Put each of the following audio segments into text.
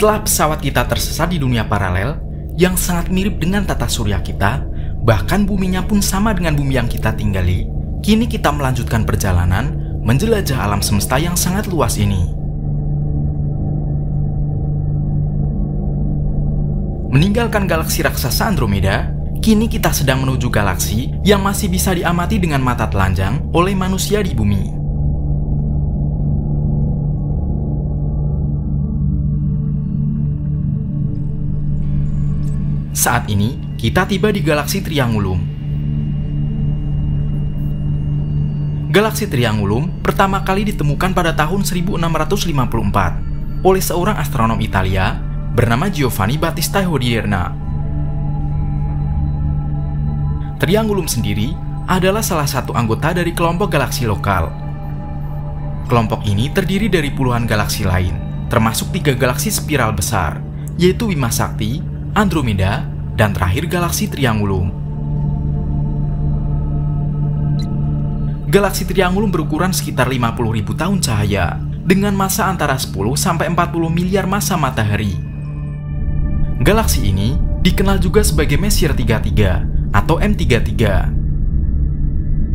Setelah pesawat kita tersesat di dunia paralel yang sangat mirip dengan tata surya kita, bahkan buminya pun sama dengan bumi yang kita tinggali, kini kita melanjutkan perjalanan menjelajah alam semesta yang sangat luas ini. Meninggalkan galaksi raksasa Andromeda, kini kita sedang menuju galaksi yang masih bisa diamati dengan mata telanjang oleh manusia di bumi. Saat ini, kita tiba di galaksi Triangulum. Galaksi Triangulum pertama kali ditemukan pada tahun 1654 oleh seorang astronom Italia bernama Giovanni Battista Hodierna. Triangulum sendiri adalah salah satu anggota dari kelompok galaksi lokal. Kelompok ini terdiri dari puluhan galaksi lain, termasuk 3 galaksi spiral besar, yaitu Bima Sakti, Andromeda, dan terakhir galaksi Triangulum. Galaksi Triangulum berukuran sekitar 50.000 tahun cahaya, dengan massa antara 10 sampai 40 miliar massa matahari. Galaksi ini dikenal juga sebagai Messier 33 atau M33.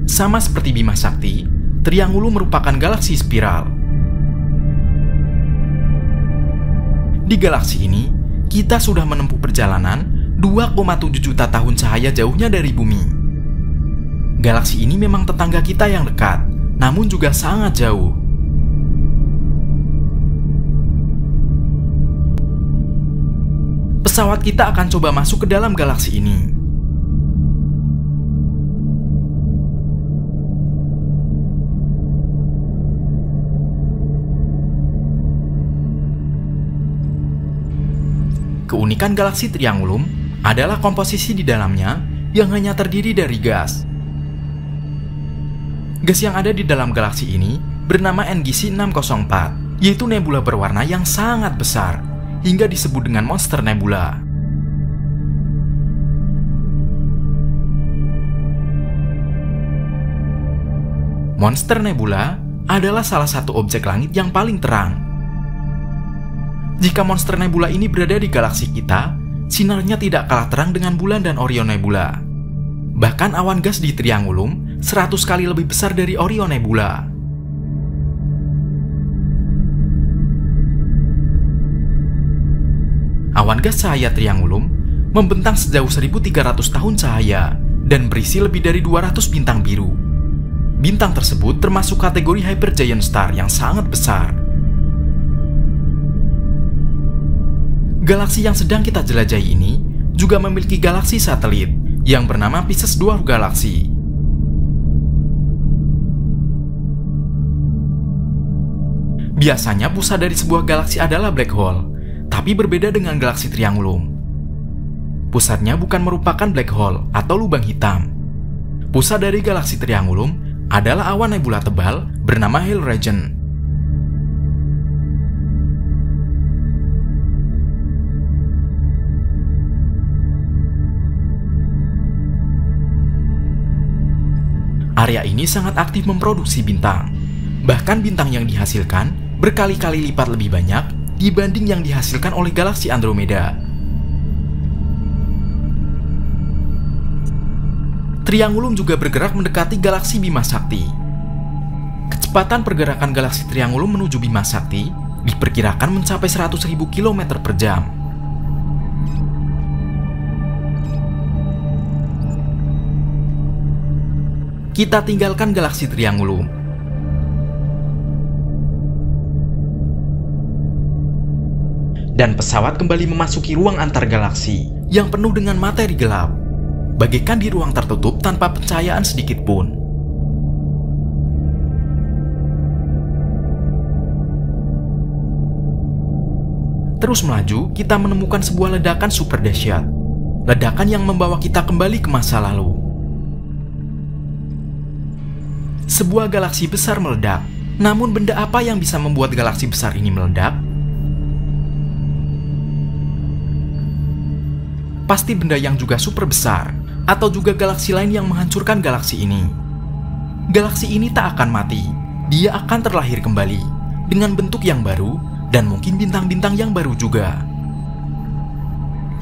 Sama seperti Bima Sakti, Triangulum merupakan galaksi spiral. Di galaksi ini, kita sudah menempuh perjalanan 2,7 juta tahun cahaya jauhnya dari bumi. Galaksi ini memang tetangga kita yang dekat, namun juga sangat jauh. Pesawat kita akan coba masuk ke dalam galaksi ini. Keunikan galaksi Triangulum adalah komposisi di dalamnya yang hanya terdiri dari gas. Gas yang ada di dalam galaksi ini bernama NGC 604, yaitu nebula berwarna yang sangat besar, hingga disebut dengan monster nebula. Monster nebula adalah salah satu objek langit yang paling terang. Jika monster nebula ini berada di galaksi kita, sinarnya tidak kalah terang dengan bulan dan Orion Nebula. Bahkan awan gas di Triangulum 100 kali lebih besar dari Orion Nebula. Awan gas cahaya Triangulum membentang sejauh 1.300 tahun cahaya dan berisi lebih dari 200 bintang biru. Bintang tersebut termasuk kategori hypergiant star yang sangat besar. Galaksi yang sedang kita jelajahi ini juga memiliki galaksi satelit yang bernama Pisces Dwarf Galaxy. Biasanya pusat dari sebuah galaksi adalah black hole, tapi berbeda dengan galaksi Triangulum. Pusatnya bukan merupakan black hole atau lubang hitam. Pusat dari galaksi Triangulum adalah awan nebula tebal bernama Hale Region. Area ini sangat aktif memproduksi bintang. Bahkan bintang yang dihasilkan berkali-kali lipat lebih banyak dibanding yang dihasilkan oleh galaksi Andromeda. Triangulum juga bergerak mendekati galaksi Bima Sakti. Kecepatan pergerakan galaksi Triangulum menuju Bima Sakti diperkirakan mencapai 100.000 km per jam. Kita tinggalkan galaksi Triangulum. Dan pesawat kembali memasuki ruang antar galaksi yang penuh dengan materi gelap, bagaikan di ruang tertutup tanpa pencahayaan sedikit pun. Terus melaju, kita menemukan sebuah ledakan super dahsyat. Ledakan yang membawa kita kembali ke masa lalu. Sebuah galaksi besar meledak. Namun benda apa yang bisa membuat galaksi besar ini meledak? Pasti benda yang juga super besar, atau juga galaksi lain yang menghancurkan galaksi ini. Galaksi ini tak akan mati. Dia akan terlahir kembali dengan bentuk yang baru dan mungkin bintang-bintang yang baru juga.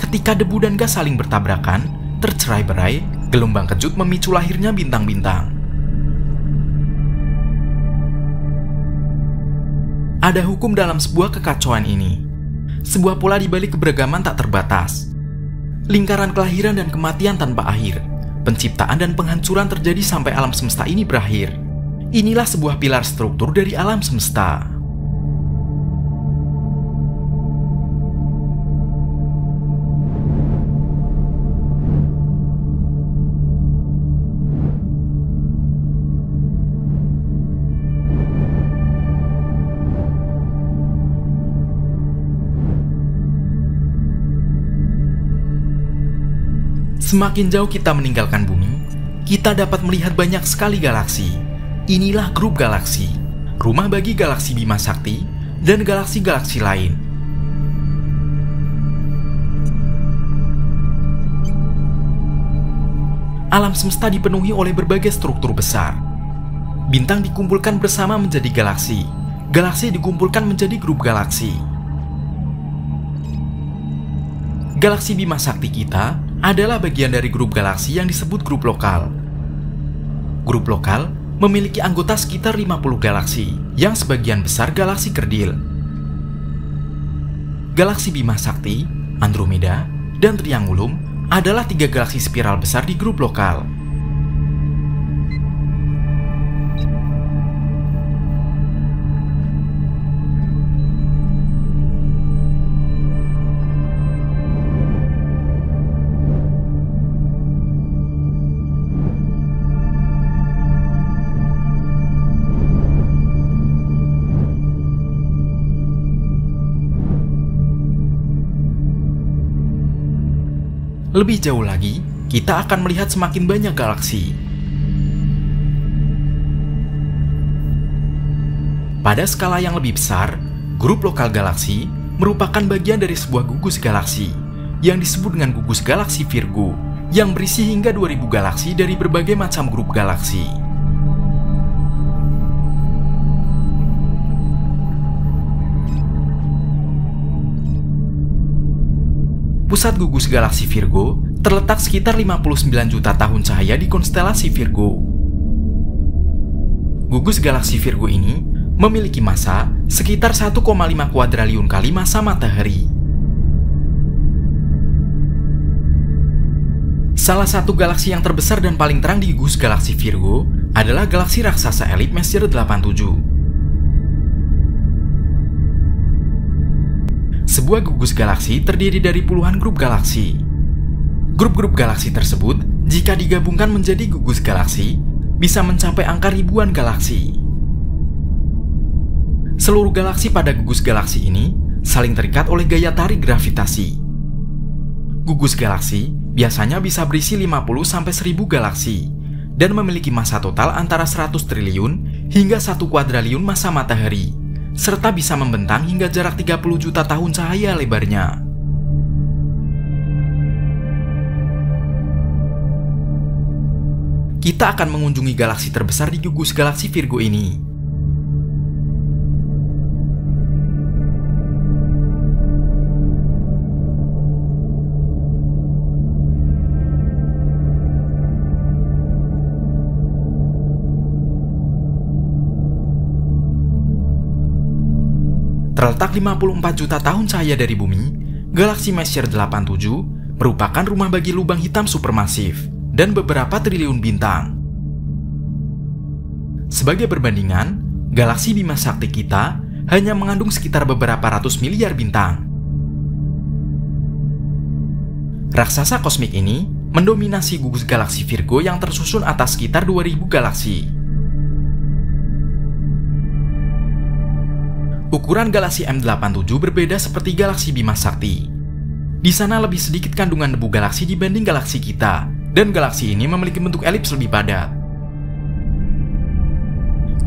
Ketika debu dan gas saling bertabrakan, tercerai-berai, gelombang kejut memicu lahirnya bintang-bintang. Ada hukum dalam sebuah kekacauan ini. Sebuah pola di balik keberagaman tak terbatas. Lingkaran kelahiran dan kematian tanpa akhir. Penciptaan dan penghancuran terjadi sampai alam semesta ini berakhir. Inilah sebuah pilar struktur dari alam semesta. Semakin jauh kita meninggalkan bumi, kita dapat melihat banyak sekali galaksi. Inilah grup galaksi, rumah bagi galaksi Bima Sakti dan galaksi-galaksi lain. Alam semesta dipenuhi oleh berbagai struktur besar. Bintang dikumpulkan bersama menjadi galaksi. Galaksi dikumpulkan menjadi grup galaksi. Galaksi Bima Sakti kita adalah bagian dari grup galaksi yang disebut grup lokal. Grup lokal memiliki anggota sekitar 50 galaksi, yang sebagian besar galaksi kerdil. Galaksi Bima Sakti, Andromeda, dan Triangulum adalah 3 galaksi spiral besar di grup lokal. Lebih jauh lagi, kita akan melihat semakin banyak galaksi. Pada skala yang lebih besar, grup lokal galaksi merupakan bagian dari sebuah gugus galaksi yang disebut dengan gugus galaksi Virgo, yang berisi hingga 2000 galaksi dari berbagai macam grup galaksi. Pusat gugus galaksi Virgo terletak sekitar 59 juta tahun cahaya di konstelasi Virgo. Gugus galaksi Virgo ini memiliki massa sekitar 1,5 kuadriliun kali massa matahari. Salah satu galaksi yang terbesar dan paling terang di gugus galaksi Virgo adalah galaksi raksasa elit Messier 87. Sebuah gugus galaksi terdiri dari puluhan grup galaksi. Grup-grup galaksi tersebut, jika digabungkan menjadi gugus galaksi, bisa mencapai angka ribuan galaksi. Seluruh galaksi pada gugus galaksi ini saling terikat oleh gaya tarik gravitasi. Gugus galaksi biasanya bisa berisi 50-1000 galaksi dan memiliki massa total antara 100 triliun hingga 1 kuadriliun massa matahari, serta bisa membentang hingga jarak 30 juta tahun cahaya lebarnya. Kita akan mengunjungi galaksi terbesar di gugus galaksi Virgo ini. Terletak 54 juta tahun cahaya dari bumi, galaksi Messier 87 merupakan rumah bagi lubang hitam supermasif dan beberapa triliun bintang. Sebagai perbandingan, galaksi Bima Sakti kita hanya mengandung sekitar beberapa ratus miliar bintang. Raksasa kosmik ini mendominasi gugus galaksi Virgo yang tersusun atas sekitar 2000 galaksi. Ukuran galaksi M87 berbeda seperti galaksi Bima Sakti. Di sana lebih sedikit kandungan debu galaksi dibanding galaksi kita, dan galaksi ini memiliki bentuk elips lebih padat.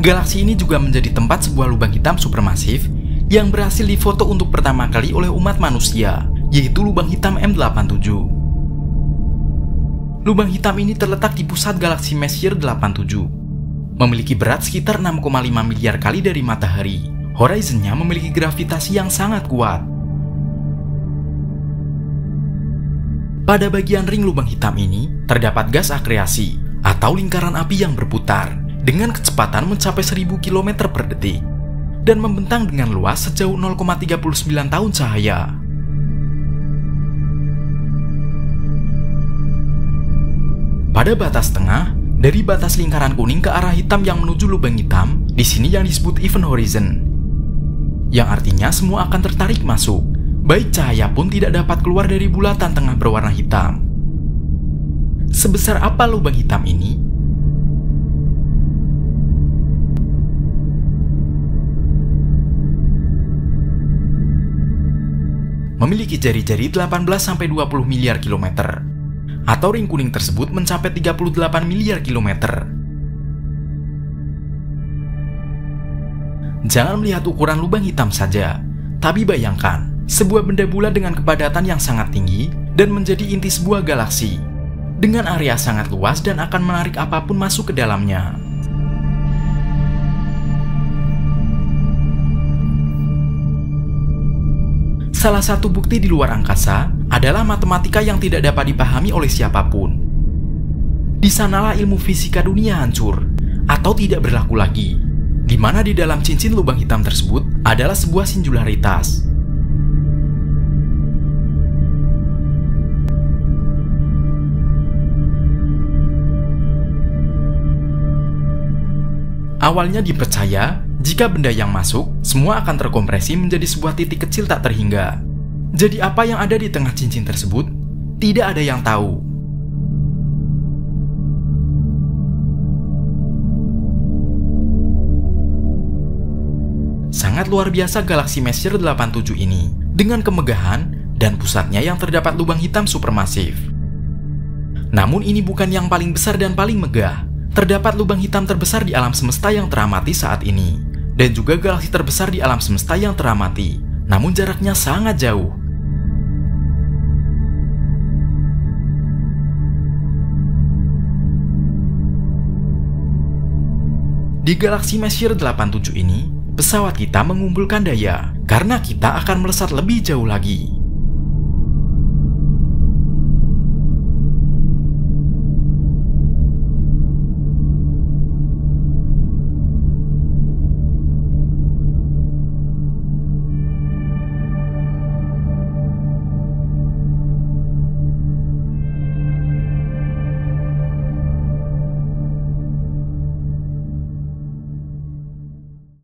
Galaksi ini juga menjadi tempat sebuah lubang hitam supermasif yang berhasil difoto untuk pertama kali oleh umat manusia, yaitu lubang hitam M87. Lubang hitam ini terletak di pusat galaksi Messier 87, memiliki berat sekitar 6,5 miliar kali dari matahari. Horizon-nya memiliki gravitasi yang sangat kuat. Pada bagian ring lubang hitam ini, terdapat gas akreasi, atau lingkaran api yang berputar, dengan kecepatan mencapai 1000 km per detik, dan membentang dengan luas sejauh 0,39 tahun cahaya. Pada batas tengah, dari batas lingkaran kuning ke arah hitam yang menuju lubang hitam, di sini yang disebut event horizon, yang artinya semua akan tertarik masuk. Baik cahaya pun tidak dapat keluar dari bulatan tengah berwarna hitam. Sebesar apa lubang hitam ini? Memiliki jari-jari 18-20 miliar kilometer, atau ring kuning tersebut mencapai 38 miliar kilometer. Jangan melihat ukuran lubang hitam saja, tapi bayangkan sebuah benda bulat dengan kepadatan yang sangat tinggi dan menjadi inti sebuah galaksi, dengan area sangat luas dan akan menarik apapun masuk ke dalamnya. Salah satu bukti di luar angkasa adalah matematika yang tidak dapat dipahami oleh siapapun. Di sanalah ilmu fisika dunia hancur atau tidak berlaku lagi, di mana di dalam cincin lubang hitam tersebut adalah sebuah singularitas. Awalnya dipercaya, jika benda yang masuk, semua akan terkompresi menjadi sebuah titik kecil tak terhingga. Jadi apa yang ada di tengah cincin tersebut? Tidak ada yang tahu. Sangat luar biasa galaksi Messier 87 ini, dengan kemegahan dan pusatnya yang terdapat lubang hitam supermasif. Namun ini bukan yang paling besar dan paling megah. Terdapat lubang hitam terbesar di alam semesta yang teramati saat ini, dan juga galaksi terbesar di alam semesta yang teramati, namun jaraknya sangat jauh. Di galaksi Messier 87 ini, pesawat kita mengumpulkan daya, karena kita akan melesat lebih jauh lagi.